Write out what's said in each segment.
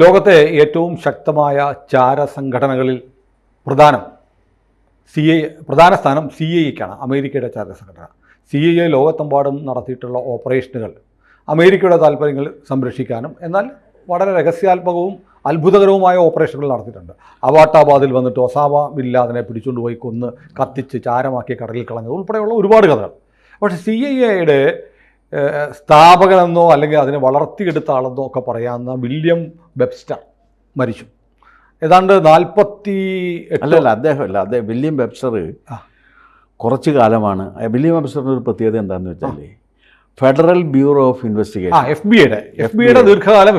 ലോകത്തെ ഏറ്റവും ശക്തമായ ചാരസംഘടനകളിൽ പ്രധാന സ്ഥാനം CIA-ക്കാണ്. അമേരിക്കയുടെ ചാരസംഘടന. CIA ലോകത്തെമ്പാടും നടത്തിയിട്ടുള്ള ഓപ്പറേഷനുകൾ അമേരിക്കയുടെ താല്പര്യങ്ങൾ സംരക്ഷിക്കാനും എന്നാൽ വളരെ രഹസ്യാത്മകവും അത്ഭുതകരവുമായ ഓപ്പറേഷനുകൾ നടത്തിയിട്ടുണ്ട്. അബാട്ടാബാദിൽ വന്നിട്ട് ഒസാമ ബിൻ ലാദനെ പിടിച്ചുകൊണ്ടുപോയി കൊന്ന് കത്തിച്ച് ചാരമാക്കി കടലിൽ കളഞ്ഞത് ഉൾപ്പെടെയുള്ള ഒരുപാട് കഥകൾ. പക്ഷേ CIA-യുടെ സ്ഥാപകനെന്നോ അല്ലെങ്കിൽ അതിനെ വളർത്തിയെടുത്ത ആളെന്നോ ഒക്കെ പറയാവുന്ന വില്യം വെബ്സ്റ്റർ മരിച്ചു. ഏതാണ്ട് 48 അദ്ദേഹം വില്യം വെബ്സ്റ്റർ കുറച്ച് കാലമാണ്. വില്യം വെബ്സ്റ്ററിൻ്റെ ഒരു പ്രത്യേകത എന്താണെന്ന് വെച്ചാൽ ഫെഡറൽ ബ്യൂറോ ഓഫ് ഇൻവെസ്റ്റിഗേഷൻ FBI-യുടെ ദീർഘകാലം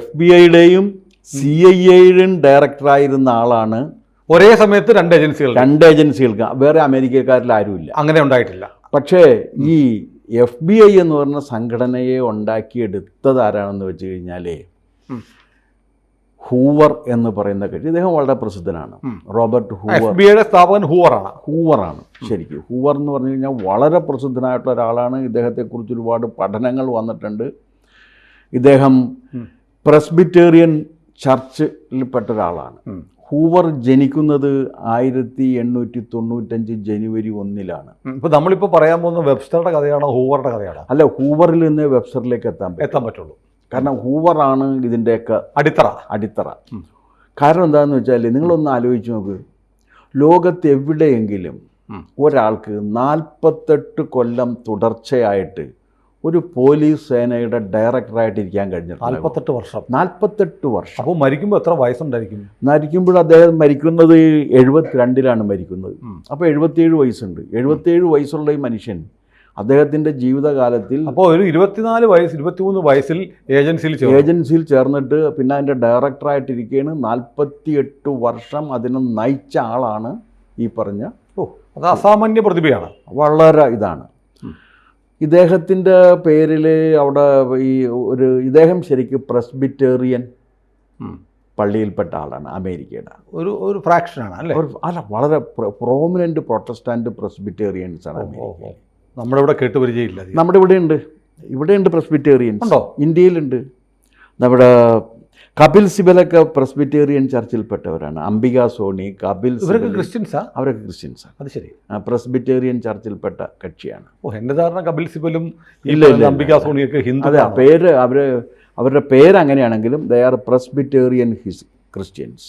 FBI-യുടെയും CIA-യുടെയും ഡയറക്ടറായിരുന്ന ആളാണ്. ഒരേ സമയത്ത് രണ്ട് ഏജൻസികൾക്ക് വേറെ അമേരിക്കക്കാരിൽ ആരുമില്ല, അങ്ങനെ ഉണ്ടായിട്ടില്ല. പക്ഷേ ഈ FBI എന്ന് പറഞ്ഞ സംഘടനയെ ഉണ്ടാക്കിയെടുത്തത് ആരാണെന്ന് വെച്ച് കഴിഞ്ഞാൽ ഹൂവർ എന്ന് പറയുന്ന കക്ഷി. ഇദ്ദേഹം വളരെ പ്രസിദ്ധനാണ്. Robert Hoover. FBI-യുടെ സ്ഥാപകൻ ഹൂവറാണ് ശരിക്കും. ഹൂവർ എന്ന് പറഞ്ഞു കഴിഞ്ഞാൽ വളരെ പ്രസിദ്ധനായിട്ടുള്ള ഒരാളാണ്. ഇദ്ദേഹത്തെക്കുറിച്ച് ഒരുപാട് പഠനങ്ങൾ വന്നിട്ടുണ്ട്. ഇദ്ദേഹം പ്രസ്ബിറ്റേറിയൻ ചർച്ചിൽപ്പെട്ട ഒരാളാണ്. ഹൂവർ ജനിക്കുന്നത് 1895 ജനുവരി 1-ലാണ്. ഇപ്പോൾ നമ്മളിപ്പോൾ പറയാൻ പോകുന്ന വെബ്സ്റ്ററുടെ കഥയാണോ ഹൂവറുടെ കഥയാണോ? അല്ല, ഹൂവറിൽ നിന്ന് വെബ്സ്റ്ററിലേക്ക് എത്താൻ പറ്റുള്ളൂ. കാരണം ഹൂവറാണ് ഇതിൻ്റെയൊക്കെ അടിത്തറ. കാരണം എന്താണെന്ന് വെച്ചാൽ നിങ്ങളൊന്ന് ആലോചിച്ച് നോക്ക്. ലോകത്തെവിടെയെങ്കിലും ഒരാൾക്ക് 48 കൊല്ലം തുടർച്ചയായിട്ട് ഒരു പോലീസ് സേനയുടെ ഡയറക്ടറായിട്ട് ഇരിക്കാൻ കഴിഞ്ഞിട്ടുണ്ട്. 48 വർഷം. അപ്പോൾ മരിക്കുമ്പോൾ എത്ര വയസ്സുണ്ടായിരിക്കും? മരിക്കുമ്പോൾ അദ്ദേഹം മരിക്കുന്നത് 72-ലാണ് മരിക്കുന്നത്. അപ്പോൾ 77 വയസ്സുണ്ട്. 77 വയസ്സുള്ള ഈ മനുഷ്യൻ അദ്ദേഹത്തിൻ്റെ ജീവിതകാലത്തിൽ അപ്പോൾ ഒരു 23 വയസ്സിൽ ഏജൻസിയിൽ ചേർന്നിട്ട് പിന്നെ അതിൻ്റെ ഡയറക്ടറായിട്ടിരിക്കുകയാണ്. 48 വർഷം അതിനെ നയിച്ച ആളാണ് ഈ പറഞ്ഞ. അത് അസാമാന്യ പ്രതിഭയാണ്. വളരെ ഇതാണ്. ഇദ്ദേഹത്തിൻ്റെ പേരിൽ അവിടെ ഇദ്ദേഹം ശരിക്കും പ്രസ്ബിറ്റേറിയൻ പള്ളിയിൽപ്പെട്ട ആളാണ്. അമേരിക്കയുടെ ഒരു ഫ്രാക്ഷനാണ് അല്ലേ? അല്ല, വളരെ പ്രോമിനൻ്റ് പ്രൊട്ടസ്റ്റൻ്റ് പ്രസ്ബിറ്റേറിയൻസ് ആണ് അമേരിക്ക. നമ്മുടെ ഇവിടെ കേട്ടുപരിചയമില്ല. നമ്മുടെ ഇവിടെയുണ്ട് പ്രസ്ബിറ്റേറിയൻസ്. ഉണ്ടോ? ഇന്ത്യയിലുണ്ട്. നമ്മുടെ കപിൽ സിബലൊക്കെ പ്രസ്ബിറ്റേറിയൻ ചർച്ചിൽപ്പെട്ടവരാണ്. അംബിക സോണി, കപിൽ സിബൽ അവരൊക്കെ ക്രിസ്ത്യൻസാണ്. അത് ശരി. പ്രസ്ബിറ്റേറിയൻ ചർച്ചിൽപ്പെട്ട കക്ഷിയാണ്. എൻ്റെ ധാരണ കപിൽ സിബലും അംബിക സോണിയൊക്കെ ഹിന്ദു. അതെ, പേര് അവരുടെ പേര് അങ്ങനെയാണെങ്കിലും ദേ ആർ പ്രസ്ബിറ്റേറിയൻ ക്രിസ്ത്യൻസ്.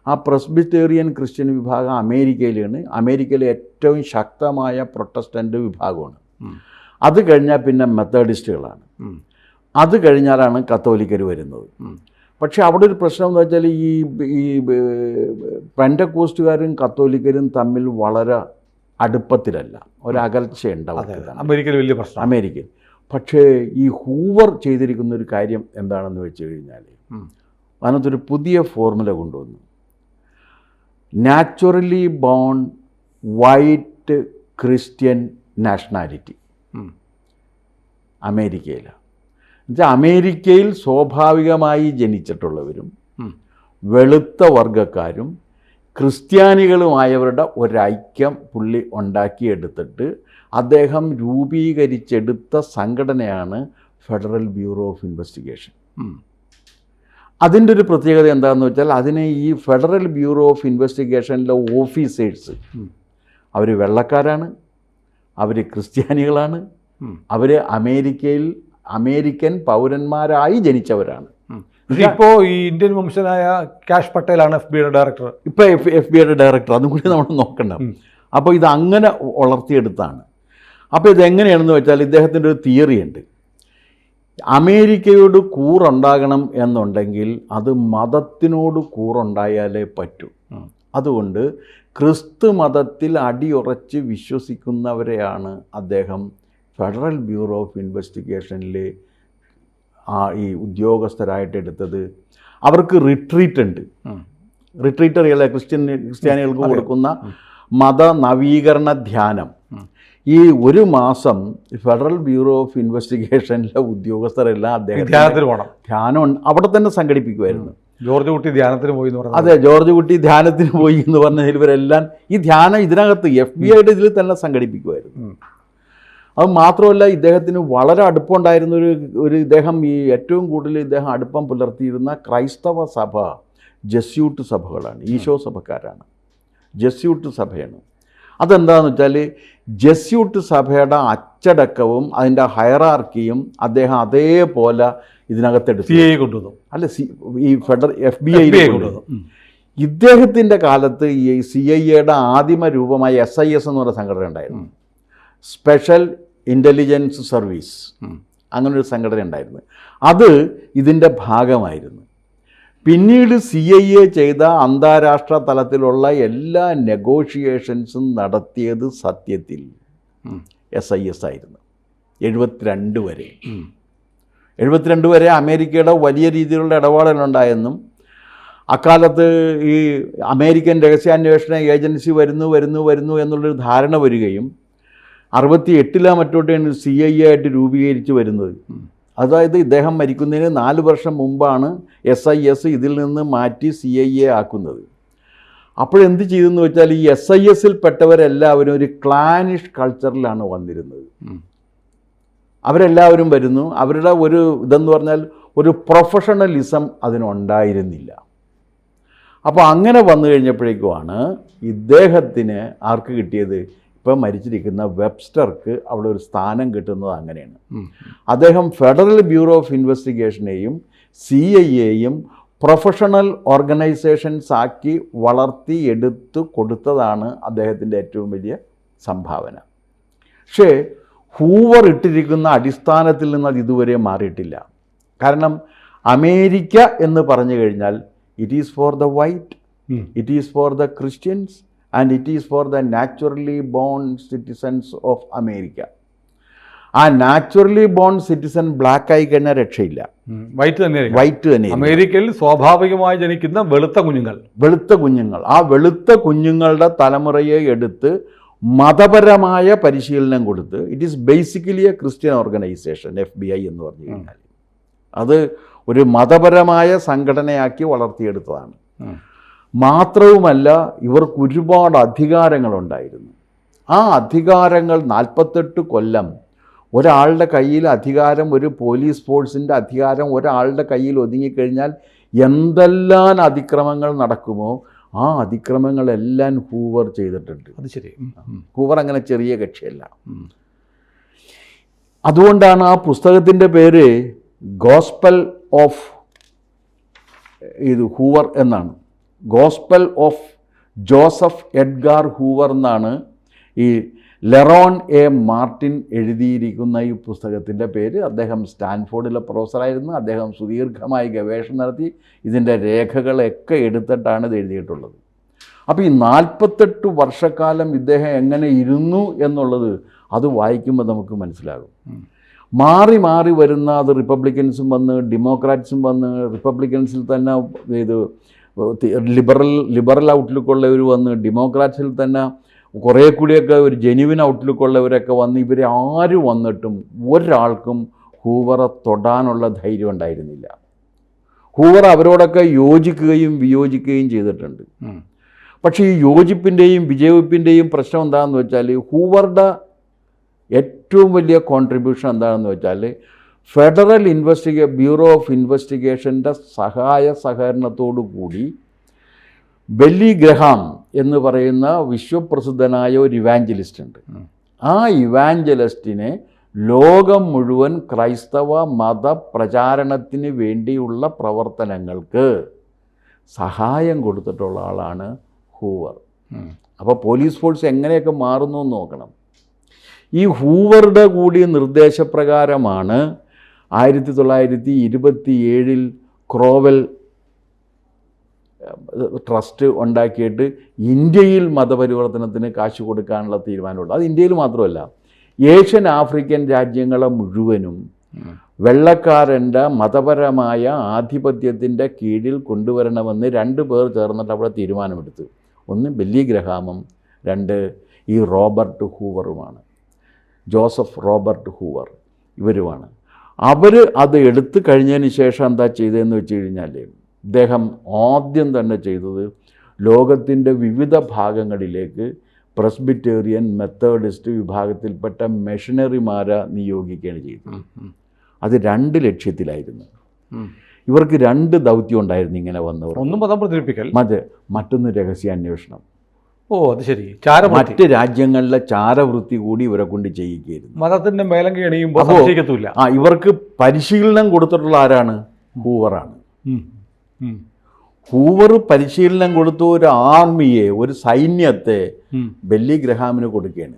ആ പ്രസ്ബിറ്റേറിയൻ ക്രിസ്ത്യൻ വിഭാഗം അമേരിക്കയിലാണ്. അമേരിക്കയിലെ ഏറ്റവും ശക്തമായ പ്രൊട്ടസ്റ്റൻ്റ് വിഭാഗമാണ്. അത് കഴിഞ്ഞാൽ പിന്നെ മെത്തഡിസ്റ്റുകളാണ്. അത് കഴിഞ്ഞാലാണ് കത്തോലിക്കർ വരുന്നത്. പക്ഷേ അവിടെ ഒരു പ്രശ്നം എന്ന് വെച്ചാൽ ഈ പെന്തക്കോസ്റ്റുകാരും കത്തോലിക്കരും തമ്മിൽ വളരെ അടുപ്പത്തിലല്ല, ഒരകൽച്ചയുണ്ട് അവർക്ക്. അമേരിക്കയിൽ വലിയ പ്രശ്നം. അമേരിക്കയിൽ. പക്ഷേ ഈ ഹൂവർ ചെയ്തിരിക്കുന്ന ഒരു കാര്യം എന്താണെന്ന് വെച്ച് കഴിഞ്ഞാൽ അതിനകത്തൊരു പുതിയ ഫോർമുല കൊണ്ടുവന്നു. Naturally born white Christian nationality അമേരിക്കയിൽ. എന്നുവെച്ചാൽ അമേരിക്കയിൽ സ്വാഭാവികമായി ജനിച്ചിട്ടുള്ളവരും വെളുത്ത വർഗക്കാരും ക്രിസ്ത്യാനികളുമായവരുടെ ഒരൈക്യം പുള്ളി ഉണ്ടാക്കിയെടുത്തിട്ട് അദ്ദേഹം രൂപീകരിച്ചെടുത്ത സംഘടനയാണ് ഫെഡറൽ ബ്യൂറോ ഓഫ് ഇൻവെസ്റ്റിഗേഷൻ. അതിൻ്റെ ഒരു പ്രത്യേകത എന്താണെന്ന് വെച്ചാൽ അതിനെ ഈ ഫെഡറൽ ബ്യൂറോ ഓഫ് ഇൻവെസ്റ്റിഗേഷനിലെ ഓഫീസേഴ്സ് അവർ വെള്ളക്കാരാണ്, അവർ ക്രിസ്ത്യാനികളാണ്, അവർ അമേരിക്കൻ പൗരന്മാരായി ജനിച്ചവരാണ്. ഇപ്പോൾ ഈ ഇന്ത്യൻ വംശനായ കാഷ് പട്ടേലാണ് FBI-യുടെ ഡയറക്ടർ. ഇപ്പോൾ FBI-യുടെ ഡയറക്ടർ. അതും കൂടി നമ്മൾ നോക്കണ്ട. അപ്പോൾ ഇതങ്ങനെ വളർത്തിയെടുത്താണ്. അപ്പോൾ ഇതെങ്ങനെയാണെന്ന് വെച്ചാൽ ഇദ്ദേഹത്തിൻ്റെ ഒരു തിയറി ഉണ്ട്. അമേരിക്കയോട് കൂറുണ്ടാകണം എന്നുണ്ടെങ്കിൽ അത് മതത്തിനോട് കൂറുണ്ടായാലേ പറ്റൂ. അതുകൊണ്ട് ക്രിസ്തു മതത്തിൽ അടിയുറച്ച് വിശ്വസിക്കുന്നവരെയാണ് അദ്ദേഹം ഫെഡറൽ ബ്യൂറോ ഓഫ് ഇൻവെസ്റ്റിഗേഷനിൽ ഈ ഉദ്യോഗസ്ഥരായിട്ട് എടുത്തത്. അവർക്ക് റിട്രീറ്റ് ഉണ്ട്. റിട്രീറ്റ് അറിയാലോ, ക്രിസ്ത്യാനികൾക്ക് കൊടുക്കുന്ന മത നവീകരണ ധ്യാനം. ഈ ഒരു മാസം ഫെഡറൽ ബ്യൂറോ ഓഫ് ഇൻവെസ്റ്റിഗേഷനിലെ ഉദ്യോഗസ്ഥരെല്ലാം ധ്യാനം അവിടെ തന്നെ സംഘടിപ്പിക്കുമായിരുന്നു. ജോർജ് കുട്ടി ധ്യാനത്തിന് പോയി എന്ന് പറഞ്ഞു. അതെ, ജോർജ് കുട്ടി ധ്യാനത്തിന് പോയി എന്ന് പറഞ്ഞാൽ ഇവരെല്ലാം ഈ ധ്യാനം ഇതിനകത്ത് FBI-യുടെ ഇതിൽ തന്നെ സംഘടിപ്പിക്കുമായിരുന്നു. അത് മാത്രമല്ല, ഇദ്ദേഹത്തിന് വളരെ അടുപ്പമുണ്ടായിരുന്ന ഇദ്ദേഹം ഏറ്റവും കൂടുതൽ ഇദ്ദേഹം അടുപ്പം പുലർത്തിയിരുന്ന ക്രൈസ്തവ സഭ ജസ്യൂട്ട് സഭകളാണ്, ഈശോ സഭക്കാരാണ്, ജസ്യൂട്ട് സഭയാണ്. അതെന്താണെന്ന് വെച്ചാൽ ജസ്യൂട്ട് സഭയുടെ അച്ചടക്കവും അതിൻ്റെ ഹയറാർക്കിയും അദ്ദേഹം അതേപോലെ ഇതിനകത്തെടുത്തു. CIA കൊണ്ടുവന്നു. അല്ല, ഈ FBI കൊണ്ടുവന്നു. ഇദ്ദേഹത്തിൻ്റെ കാലത്ത് ഈ CIA ആദിമ രൂപമായ SIS എന്ന് പറയുന്ന സംഘടന ഉണ്ടായിരുന്നു, സ്പെഷ്യൽ ഇൻ്റലിജൻസ് സർവീസ്. അങ്ങനൊരു സംഘടന ഉണ്ടായിരുന്നു. അത് ഇതിൻ്റെ ഭാഗമായിരുന്നു. പിന്നീട് CIA ചെയ്ത അന്താരാഷ്ട്ര തലത്തിലുള്ള എല്ലാ നെഗോഷിയേഷൻസും നടത്തിയത് സത്യത്തിൽ SIS ആയിരുന്നു. 72 വരെ 72 വരെ അമേരിക്കയുടെ വലിയ രീതിയിലുള്ള ഇടപാടുകളുണ്ടായെന്നും അക്കാലത്ത് ഈ അമേരിക്കൻ രഹസ്യാന്വേഷണ ഏജൻസി വരുന്നു എന്നുള്ളൊരു ധാരണ വരികയും 68 മറ്റോട്ടാണ് CIA ആയിട്ട് രൂപീകരിച്ച് വരുന്നത്. അതായത് ഇദ്ദേഹം മരിക്കുന്നതിന് 4 വർഷം മുമ്പാണ് SIS ഇതിൽ നിന്ന് മാറ്റി CIA ആക്കുന്നത്. അപ്പോഴെന്ത് ചെയ്തെന്ന് വെച്ചാൽ ഈ SISൽ പെട്ടവരെല്ലാവരും ഒരു ക്ലാനിഷ് കൾച്ചറിലാണ് വന്നിരുന്നത്. അവരെല്ലാവരും വരുന്നു, അവരുടെ ഒരു ഇതെന്ന് പറഞ്ഞാൽ ഒരു പ്രൊഫഷണലിസം അതിനുണ്ടായിരുന്നില്ല. അപ്പോൾ അങ്ങനെ വന്നു കഴിഞ്ഞപ്പോഴേക്കുമാണ് ഇദ്ദേഹത്തിന് ആർക്ക് കിട്ടിയത്, ഇപ്പം മരിച്ചിരിക്കുന്ന വെബ്സ്റ്റർക്ക് അവിടെ ഒരു സ്ഥാനം കിട്ടുന്നത് അങ്ങനെയാണ്. അദ്ദേഹം ഫെഡറൽ ബ്യൂറോ ഓഫ് ഇൻവെസ്റ്റിഗേഷനെയും CIA-യും പ്രൊഫഷണൽ ഓർഗനൈസേഷൻസ് ആക്കി വളർത്തി എടുത്തു കൊടുത്തതാണ് അദ്ദേഹത്തിൻ്റെ ഏറ്റവും വലിയ സംഭാവന. പക്ഷേ ഹൂവർ ഇട്ടിരിക്കുന്ന അടിസ്ഥാനത്തിൽ നിന്ന് അത് ഇതുവരെ മാറിയിട്ടില്ല. കാരണം അമേരിക്ക എന്ന് പറഞ്ഞു കഴിഞ്ഞാൽ it is for the white, it is for the Christians and it is for the naturally born citizens of America. ആ നാച്ചുറലി ബോൺ സിറ്റിസൺ ബ്ലാക്ക് ആയി കഴിഞ്ഞാൽ രക്ഷയില്ല, വൈറ്റ് തന്നെ. അമേരിക്കയിൽ സ്വാഭാവികമായി ജനിക്കുന്ന വെളുത്ത കുഞ്ഞുങ്ങൾ, ആ വെളുത്ത കുഞ്ഞുങ്ങളുടെ തലമുറയെ എടുത്ത് മതപരമായ പരിശീലനം കൊടുത്ത്, it is basically A Christian organisation FBI എന്ന് പറഞ്ഞു കഴിഞ്ഞാൽ. അത് ഒരു മതപരമായ സംഘടനയാക്കി വളർത്തിയെടുത്തതാണ്. മാത്രവുമല്ല, ഇവർക്ക് ഒരുപാട് അധികാരങ്ങളുണ്ടായിരുന്നു. ആ അധികാരങ്ങൾ 48 കൊല്ലം ഒരാളുടെ കയ്യിൽ അധികാരം, ഒരു പോലീസ് ഫോഴ്സിൻ്റെ അധികാരം ഒരാളുടെ കയ്യിൽ ഒതുങ്ങിക്കഴിഞ്ഞാൽ എന്തെല്ലാം അതിക്രമങ്ങൾ നടക്കുമോ ആ അതിക്രമങ്ങളെല്ലാം ഹൂവർ ചെയ്തിട്ടുണ്ട്. അത് ശരി. ഹൂവർ അങ്ങനെ ചെറിയ കക്ഷിയല്ല. അതുകൊണ്ടാണ് ആ പുസ്തകത്തിൻ്റെ പേര് ഗോസ്പൽ ഓഫ് ഹൂവർ എന്നാണ്. Gospel of Joseph Edgar Hoover എന്നാണ് ഈ ലെറോൺ എ മാർട്ടിൻ എഴുതിയിരിക്കുന്ന ഈ പുസ്തകത്തിൻ്റെ പേര്. അദ്ദേഹം സ്റ്റാൻഫോർഡിലെ പ്രൊഫസറായിരുന്നു. അദ്ദേഹം സുദീർഘമായി ഗവേഷണം നടത്തി ഇതിൻ്റെ രേഖകളൊക്കെ എടുത്തിട്ടാണ് ഇത് എഴുതിയിട്ടുള്ളത്. അപ്പോൾ ഈ 48 വർഷക്കാലം ഇദ്ദേഹം എങ്ങനെ ഇരുന്നു എന്നുള്ളത് അത് വായിക്കുമ്പോൾ നമുക്ക് മനസ്സിലാകും. മാറി മാറി വരുന്ന, അത് റിപ്പബ്ലിക്കൻസും വന്ന് ഡെമോക്രാറ്റ്സും വന്ന്, റിപ്പബ്ലിക്കൻസിൽ തന്നെ ഇത് ലിബറൽ ഔട്ട്ലുക്കുള്ളവർ വന്ന്, ഡെമോക്രാറ്റ്സിൽ തന്നെ കുറേ കൂടിയൊക്കെ ഒരു ജെന്യുവിൻ ഔട്ട്ലുക്കുള്ളവരൊക്കെ വന്ന്, ഇവരെ ആരും വന്നിട്ടും ഒരാൾക്കും ഹൂവറെ തൊടാനുള്ള ധൈര്യം ഉണ്ടായിരുന്നില്ല. ഹൂവർ അവരോടൊക്കെ യോജിക്കുകയും വിയോജിക്കുകയും ചെയ്തിട്ടുണ്ട്. പക്ഷേ ഈ യോജിപ്പിൻ്റെയും വിജയിപ്പിൻ്റെയും പ്രശ്നം എന്താണെന്ന് വെച്ചാൽ, ഹൂവറുടെ ഏറ്റവും വലിയ കോൺട്രിബ്യൂഷൻ എന്താണെന്ന് വെച്ചാൽ ഫെഡറൽ ബ്യൂറോ ഓഫ് ഇൻവെസ്റ്റിഗേഷൻ്റെ സഹകരണത്തോടു കൂടി ബെല്ലി ഗ്രഹാം എന്ന് പറയുന്ന വിശ്വപ്രസിദ്ധനായ ഒരു ഇവാഞ്ചലിസ്റ്റ് ഉണ്ട്. ആ ഇവാഞ്ചലിസ്റ്റിനെ ലോകം മുഴുവൻ ക്രൈസ്തവ മത പ്രചാരണത്തിന് വേണ്ടിയുള്ള പ്രവർത്തനങ്ങൾക്ക് സഹായം കൊടുത്തിട്ടുള്ള ആളാണ് ഹൂവർ. അപ്പോൾ പോലീസ് ഫോഴ്സ് എങ്ങനെയൊക്കെ മാറുന്നു എന്ന് നോക്കണം. ഈ ഹൂവറുടെ കൂടി നിർദ്ദേശപ്രകാരമാണ് 1927 ക്രോവൽ ട്രസ്റ്റ് ഉണ്ടാക്കിയിട്ട് ഇന്ത്യയിൽ മതപരിവർത്തനത്തിന് കാശ് കൊടുക്കാനുള്ള തീരുമാനമുണ്ട്. അത് ഇന്ത്യയിൽ മാത്രമല്ല, ഏഷ്യൻ ആഫ്രിക്കൻ രാജ്യങ്ങളെ മുഴുവനും വെള്ളക്കാരൻ്റെ മതപരമായ ആധിപത്യത്തിൻ്റെ കീഴിൽ കൊണ്ടുവരണമെന്ന് 2 പേർ ചേർന്നിട്ട് അവിടെ തീരുമാനമെടുത്തു. ഒന്ന് ബെല്ലി ഗ്രഹാമും, 2 ഈ റോബർട്ട് ഹൂവറുമാണ്. ജോസഫ് റോബർട്ട് ഹൂവർ ഇവരുമാണ്. അവർ അത് എടുത്തു കഴിഞ്ഞതിന് ശേഷം എന്താ ചെയ്തതെന്ന് വെച്ച് കഴിഞ്ഞാൽ, ഇദ്ദേഹം ആദ്യം തന്നെ ചെയ്തത് ലോകത്തിൻ്റെ വിവിധ ഭാഗങ്ങളിലേക്ക് പ്രസ്ബിറ്റേറിയൻ മെത്തേഡിസ്റ്റ് വിഭാഗത്തിൽപ്പെട്ട മെഷനറിമാരെ നിയോഗിക്കുകയാണ് ചെയ്തത്. അത് 2 ലക്ഷ്യത്തിലായിരുന്നു. ഇവർക്ക് 2 ദൗത്യം ഉണ്ടായിരുന്നു ഇങ്ങനെ വന്നവർ. ഒന്നും മതം പ്രചരിപ്പിക്കൽ, മറ്റൊന്ന് രഹസ്യാന്വേഷണം. ഓ അത് ശരി. മറ്റ് രാജ്യങ്ങളിലെ ചാരവൃത്തി കൂടി ഇവരെ കൊണ്ട് ചെയ്യിക്കുകയായിരുന്നു. മതത്തിന്റെ മേലങ്കി എണിയുമ്പോൾ ഇവർക്ക് പരിശീലനം കൊടുത്തിട്ടുള്ള ആരാണ്? ഹൂവറാണ്. ഹൂവർ പരിശീലനം കൊടുത്ത ഒരു ആർമിയെ, ഒരു സൈന്യത്തെ ബെല്ലി ഗ്രഹാമിന് കൊടുക്കുകയാണ്.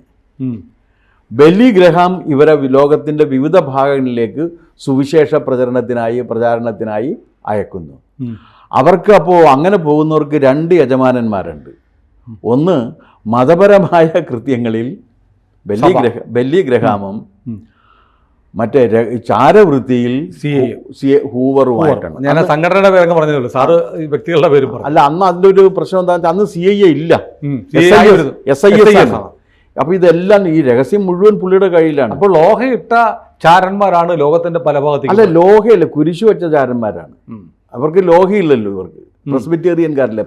ബെല്ലി ഗ്രഹാം ഇവരെ ലോകത്തിൻ്റെ വിവിധ ഭാഗങ്ങളിലേക്ക് സുവിശേഷ പ്രചാരണത്തിനായി അയക്കുന്നു. അവർക്ക് അപ്പോൾ അങ്ങനെ പോകുന്നവർക്ക് 2 യജമാനന്മാരുണ്ട്. ഒന്ന് മതപരമായ കൃത്യങ്ങളിൽ ബെല്ലി ഗ്രഹാമും മറ്റേ ചാരവൃത്തിയിൽ ഹൂവറുമായിട്ടാണ്. ഞാൻ സംഘടനയുടെ പേരൊക്കെ പറഞ്ഞതല്ലോ സാറ്, വ്യക്തികളുടെ പേര് അല്ല. അന്ന് അതിൻ്റെ ഒരു പ്രശ്നം എന്താ വെച്ചാൽ അന്ന് CIA ഇല്ല, SIS ആണ്. അപ്പോൾ ഇതെല്ലാം ഈ രഹസ്യം മുഴുവൻ പുള്ളിയുടെ കയ്യിലാണ്. അപ്പോൾ ലോഹയിട്ട ചാരന്മാരാണ് ലോകത്തിന്റെ പല ഭാഗത്തേക്ക്. അല്ല, ലോഹയല്ല, കുരിശു വെച്ച ചാരന്മാരാണ്. അവർക്ക് ലോഹയില്ലല്ലോ. ഇവർക്ക് പ്രസ്ബിറ്റേറിയൻകാരല്ലേ,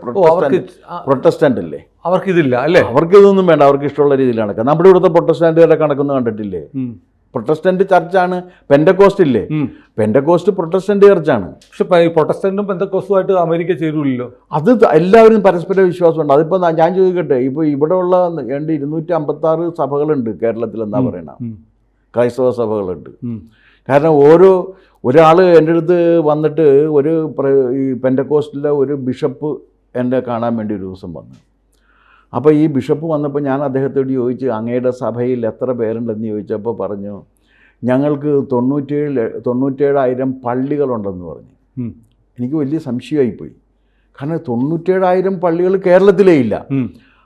പ്രൊട്ടസ്റ്റന്റ് അല്ലേ, അവർക്ക് ഇതില്ല അല്ലേ? അവർക്ക് ഇതൊന്നും വേണ്ട, അവർക്ക് ഇഷ്ടമുള്ള രീതിയിൽ നടക്കാം. നമ്മുടെ ഇവിടുത്തെ പ്രൊട്ടസ്റ്റന്റുകാരെ കണക്കൊന്നും കണ്ടിട്ടില്ലേ? പ്രൊട്ടസ്റ്റന്റ് ചർച്ചാണ്. പെൻഡക്കോസ്റ്റ് ഇല്ലേ, പെൻഡക്കോസ്റ്റ് പ്രൊട്ടസ്റ്റന്റ് ചർച്ചാണ്. പക്ഷെ ഈ പ്രൊട്ടസ്റ്റന്റും പെൻഡക്കോസ്റ്റുമായിട്ട് അമേരിക്ക ചേരൂല്ലോ. അത് എല്ലാവരും പരസ്പര വിശ്വാസമുണ്ട്. അതിപ്പോൾ ഞാൻ ചോദിക്കട്ടെ, ഇപ്പോൾ ഇവിടെ ഉള്ള 256 സഭകളുണ്ട് കേരളത്തിൽ, എന്താ പറയണ, ക്രൈസ്തവ സഭകളുണ്ട്. കാരണം ഒരാൾ എൻ്റെ അടുത്ത് വന്നിട്ട് ഈ പെൻഡക്കോസ്റ്റിലെ ഒരു ബിഷപ്പ് എന്നെ കാണാൻ വേണ്ടി ഒരു ദിവസം വന്നു. അപ്പോൾ ഈ ബിഷപ്പ് വന്നപ്പോൾ ഞാൻ അദ്ദേഹത്തോട് ചോദിച്ചു, അങ്ങയുടെ സഭയിൽ എത്ര പേരുണ്ടെന്ന് ചോദിച്ചപ്പോൾ പറഞ്ഞു, ഞങ്ങൾക്ക് 97,000 പള്ളികളുണ്ടെന്ന് പറഞ്ഞു. എനിക്ക് വലിയ സംശയമായിപ്പോയി. കാരണം 97,000 പള്ളികൾ കേരളത്തിലേ ഇല്ല.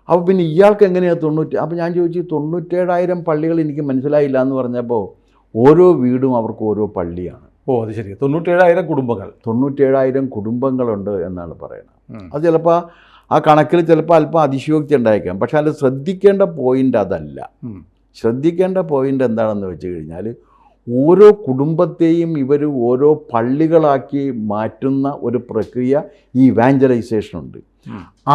അപ്പോൾ പിന്നെ ഇയാൾക്ക് എങ്ങനെയാണ് അപ്പോൾ ഞാൻ ചോദിച്ചു, 97,000 പള്ളികൾ എനിക്ക് മനസ്സിലായില്ല എന്ന് പറഞ്ഞപ്പോൾ ഓരോ വീടും അവർക്ക് ഓരോ പള്ളിയാണ്. ഓ അത് ശരി. 97,000 കുടുംബങ്ങൾ, 97,000 കുടുംബങ്ങളുണ്ട് എന്നാണ് പറയുന്നത്. അത് ചിലപ്പോൾ ആ കണക്കിൽ ചിലപ്പോൾ അല്പം അതിശയോക്തി ഉണ്ടായേക്കാം. പക്ഷേ അതിൽ ശ്രദ്ധിക്കേണ്ട പോയിൻ്റ് അതല്ല. ശ്രദ്ധിക്കേണ്ട പോയിൻ്റ് എന്താണെന്ന് വെച്ച് കഴിഞ്ഞാൽ, ഓരോ കുടുംബത്തെയും ഇവർ ഓരോ പള്ളികളാക്കി മാറ്റുന്ന ഒരു പ്രക്രിയ, ഈ ഇവാഞ്ചലൈസേഷൻ ഉണ്ട്.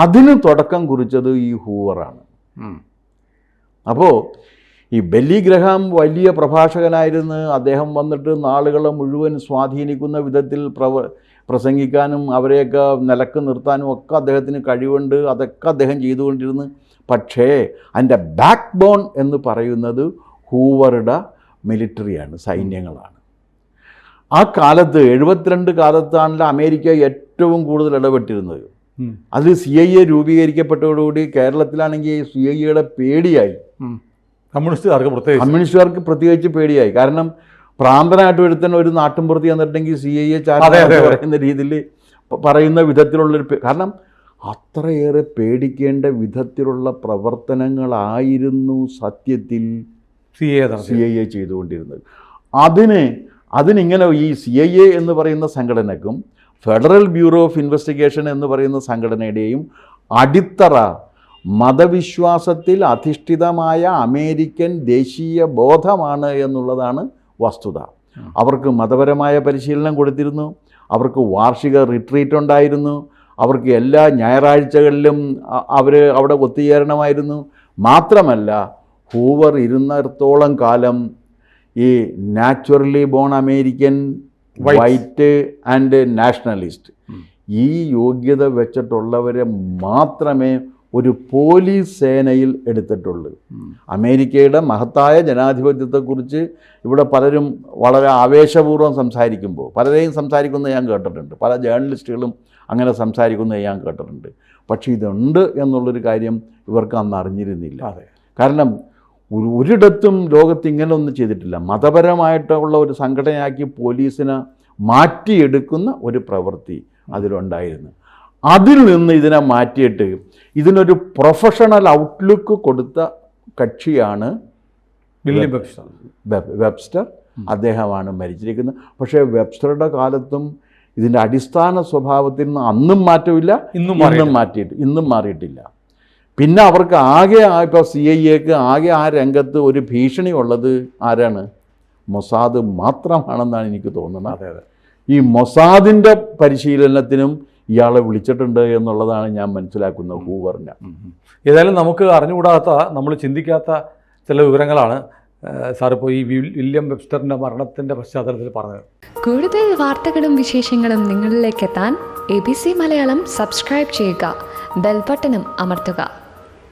അതിന് തുടക്കം കുറിച്ചത് ഈ ഹൂവറാണ്. അപ്പോൾ ഈ ബെല്ലി ഗ്രഹാം വലിയ പ്രഭാഷകനായിരുന്നു. അദ്ദേഹം വന്നിട്ട് നാളുകളെ മുഴുവൻ സ്വാധീനിക്കുന്ന വിധത്തിൽ പ്രസംഗിക്കാനും അവരെയൊക്കെ നിലക്ക് നിർത്താനും ഒക്കെ അദ്ദേഹത്തിന് കഴിവുണ്ട്. അതൊക്കെ അദ്ദേഹം ചെയ്തുകൊണ്ടിരുന്നു. പക്ഷേ അതിൻ്റെ ബാക്ക് ബോൺ എന്ന് പറയുന്നത് ഹൂവറുടെ മിലിറ്ററിയാണ്, സൈന്യങ്ങളാണ്. ആ കാലത്ത് 72 കാലത്താണല്ലോ അമേരിക്ക ഏറ്റവും കൂടുതൽ ഇടപെട്ടിരുന്നത്. അതിൽ CIA രൂപീകരിക്കപ്പെട്ടതോടുകൂടി കേരളത്തിലാണെങ്കിൽ CIAയുടെ പേടിയായി. കമ്മ്യൂണിസ്റ്റുകാർക്ക് പ്രത്യേകിച്ച് പേടിയായി. കാരണം പ്രാന്തനായിട്ട് ഒരുത്തന്നെ ഒരു നാട്ടിൻപുറത്ത് ചെന്നിട്ടുണ്ടെങ്കിൽ CIA പറയുന്ന രീതിയിൽ പറയുന്ന വിധത്തിലുള്ളൊരു, കാരണം അത്രയേറെ പേടിക്കേണ്ട വിധത്തിലുള്ള പ്രവർത്തനങ്ങളായിരുന്നു സത്യത്തിൽ CIA ചെയ്തുകൊണ്ടിരുന്നത്. അതിനിങ്ങനെ ഈ CIA എന്ന് പറയുന്ന സംഘടനക്കും ഫെഡറൽ ബ്യൂറോ ഓഫ് ഇൻവെസ്റ്റിഗേഷൻ എന്ന് പറയുന്ന സംഘടനയുടെയും അടിത്തറ മതവിശ്വാസത്തിൽ അധിഷ്ഠിതമായ അമേരിക്കൻ ദേശീയ ബോധമാണ് എന്നുള്ളതാണ് വസ്തുത. അവർക്ക് മതപരമായ പരിശീലനം കൊടുത്തിരുന്നു. അവർക്ക് വാർഷിക റിട്രീറ്റ് ഉണ്ടായിരുന്നു. അവർക്ക് എല്ലാ ഞായറാഴ്ചകളിലും അവിടെ ഒത്തുചേരണമായിരുന്നു. മാത്രമല്ല, ഹൂവർ ഇരുന്നിടത്തോളം കാലം ഈ naturally born American, white and nationalist, ഈ യോഗ്യത വെച്ചിട്ടുള്ളവരെ മാത്രമേ ഒരു പോലീസ് സേനയിൽ എടുത്തിട്ടുള്ളൂ. അമേരിക്കയുടെ മഹത്തായ ജനാധിപത്യത്തെക്കുറിച്ച് ഇവിടെ പലരും വളരെ ആവേശപൂർവ്വം സംസാരിക്കുമ്പോൾ, പലരെയും സംസാരിക്കുന്നത് ഞാൻ കേട്ടിട്ടുണ്ട്, പല ജേർണലിസ്റ്റുകളും അങ്ങനെ സംസാരിക്കുന്നത് ഞാൻ കേട്ടിട്ടുണ്ട്. പക്ഷേ ഇതുണ്ട് എന്നുള്ളൊരു കാര്യം ഇവർക്ക് അന്ന് അറിഞ്ഞിരുന്നില്ല. കാരണം ഒരിടത്തും ലോകത്ത് ഇങ്ങനെയൊന്നും ചെയ്തിട്ടില്ല. മതപരമായിട്ടുള്ള ഒരു സംഘടനയാക്കി പോലീസിനെ മാറ്റിയെടുക്കുന്ന ഒരു പ്രവൃത്തി അതിലുണ്ടായിരുന്നു. അതിൽ നിന്ന് ഇതിനെ മാറ്റിയിട്ട് ഇതിനൊരു പ്രൊഫഷണൽ ഔട്ട്ലുക്ക് കൊടുത്ത കക്ഷിയാണ് വില്യം വെബ്സ്റ്റർ. അദ്ദേഹമാണ് മരിച്ചിരിക്കുന്നത്. പക്ഷേ വെബ്സ്റ്ററുടെ കാലത്തും ഇതിൻ്റെ അടിസ്ഥാന സ്വഭാവത്തിൽ നിന്ന് അന്നും മാറ്റമില്ല, ഇന്നും മാറിയിട്ടില്ല. പിന്നെ അവർക്ക് ആകെ ഇപ്പോൾ CIAക്ക് ആകെ ആ രംഗത്ത് ഒരു ഭീഷണി ഉള്ളത് ആരാണ്? മൊസാദ് മാത്രമാണെന്നാണ് എനിക്ക് തോന്നുന്നത്. ഈ മൊസാദിൻ്റെ പരിശീലനത്തിനും ഇയാളെ വിളിച്ചിട്ടുണ്ട് എന്നുള്ളതാണ് ഞാൻ മനസ്സിലാക്കുന്നത് ഹൂവറിനെ. ഏതായാലും നമുക്ക് അറിഞ്ഞുകൂടാത്ത, നമ്മൾ ചിന്തിക്കാത്ത ചില വിവരങ്ങളാണ് സാറിപ്പോൾ ഈ വില്യം വെബ്സ്റ്ററിൻ്റെ മരണത്തിൻ്റെ പശ്ചാത്തലത്തിൽ പറഞ്ഞത്. കൂടുതൽ വാർത്തകളും വിശേഷങ്ങളും നിങ്ങളിലേക്ക് എത്താൻ ABC മലയാളം സബ്സ്ക്രൈബ് ചെയ്യുക, ബെൽ ബട്ടണും അമർത്തുക.